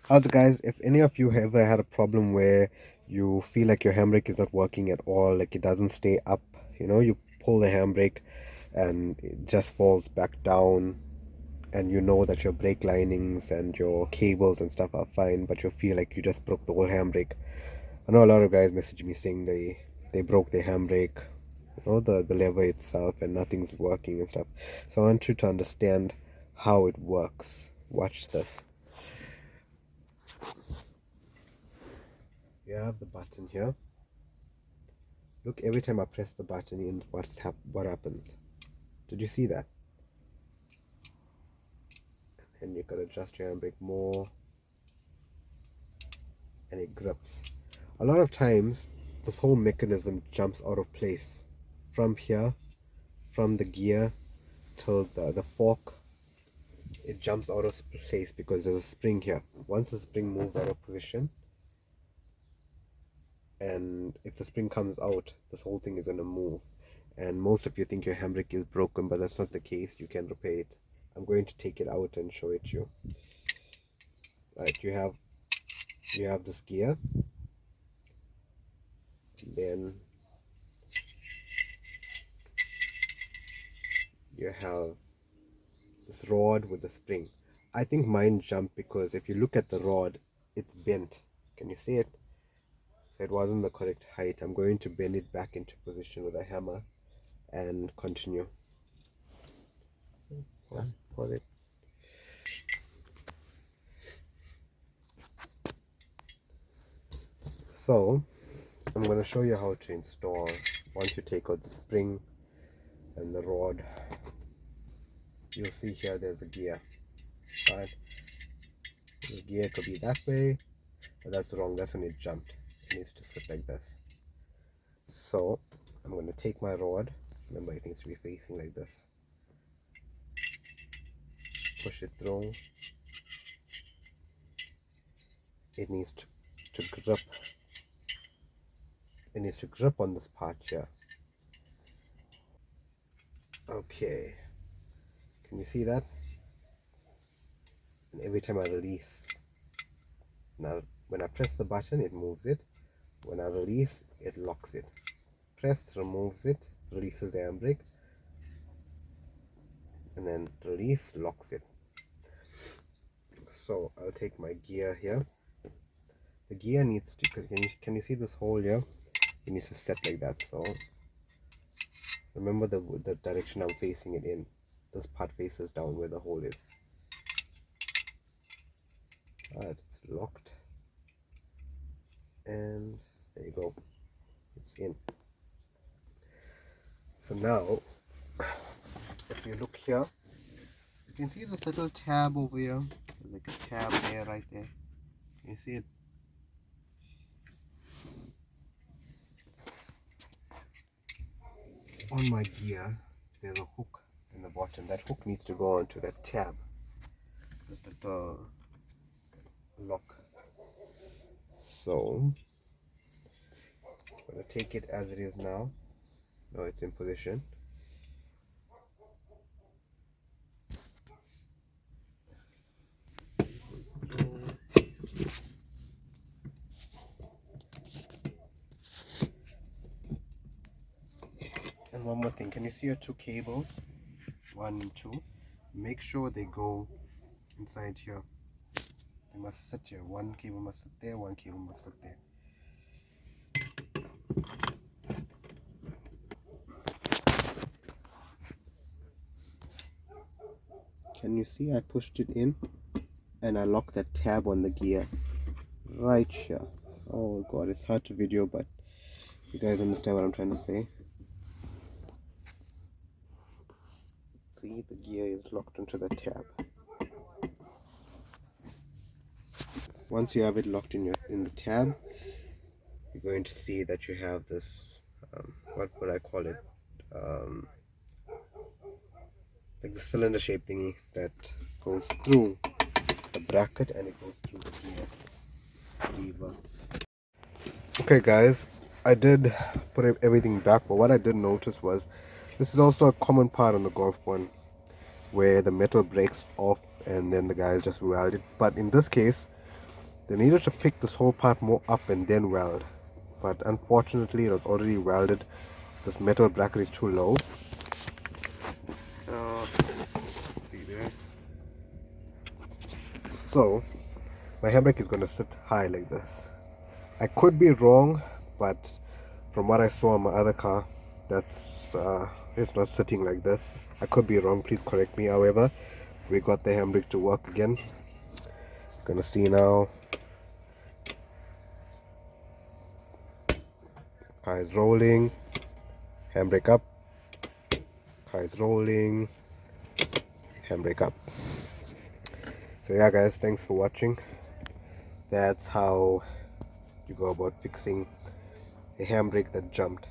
Also, guys, if any of you have ever had a problem where you feel like your handbrake is not working at all, like it doesn't stay up, you pull the handbrake and it just falls back down, and you know that your brake linings and your cables and stuff are fine, but you feel like you just broke the whole handbrake. I know a lot of guys message me saying they broke their handbrake, the lever itself, and nothing's working and stuff. So I want you to understand how it works. Watch this. You have the button here. Look, every time I press the button in, what happens? Did you see that? And you can adjust your handbrake more, and it grips. A lot of times, this whole mechanism jumps out of place from here, from the gear till the fork. It jumps out of place because there's a spring here. Once the spring moves out of position, and if the spring comes out, this whole thing is going to move. And most of you think your handbrake is broken, but that's not the case. You can repair it. I'm going to take it out and show it to you. Right, you have this gear, and then you have this rod with the spring. I think mine jumped because if you look at the rod, it's bent. Can you see it? So it wasn't the correct height. I'm going to bend it back into position with a hammer and continue. Pause it. So I'm going to show you how to install. Once you take out the spring and the rod, you'll see here there's a gear. Right? The gear could be that way, but that's wrong. That's when it jumped. It needs to sit like this. So I'm going to take my rod. Remember, it needs to be facing like this. Push it through. It needs to grip. It needs to grip on this part here. Okay. Can you see that? And every time I release, now when I press the button, it moves it. When I release, it locks it. Press removes it, releases the handbrake, and then release locks it. So I'll take my gear here. The gear needs to, can you see this hole here? It needs to set like that. So remember the direction I'm facing it in. This part faces down where the hole is. Alright, it's locked, and there you go, it's in. So now if you look here, you can see this little tab over here. There's like a tab there, right there. Can you see it? On my gear there's a hook in the bottom. That hook needs to go onto that tab. Just the lock. So I'm going to take it as it is now. Now it's in position. And one more thing, can you see your two cables, 1 and 2? Make sure they go inside here. They must sit here. One cable must sit there, one cable must sit there. Can you see I pushed it in and I locked that tab on the gear right here. Oh god, it's hard to video, but you guys understand what I'm trying to say. See, the gear is locked into the tab. Once you have it locked in the tab, you're going to see that you have this what would I call it, like the cylinder shaped thingy that goes through the bracket and it goes through the gear lever. Okay guys, I did put everything back, but what I did notice was this is also a common part on the Golf 1 where the metal breaks off and then the guys just weld it. But in this case, They needed to pick this whole part more up and then weld, but unfortunately it was already welded. This metal bracket is too low. See there. So my handbrake is going to sit high like this. I could be wrong, but from what I saw on my other car, that's it's not sitting like this. I could be wrong, please correct me. However, we got the handbrake to work again. Gonna see now. Car is rolling, handbrake up. Car is rolling, handbrake up. So yeah guys, thanks for watching. That's how you go about fixing a handbrake that jumped.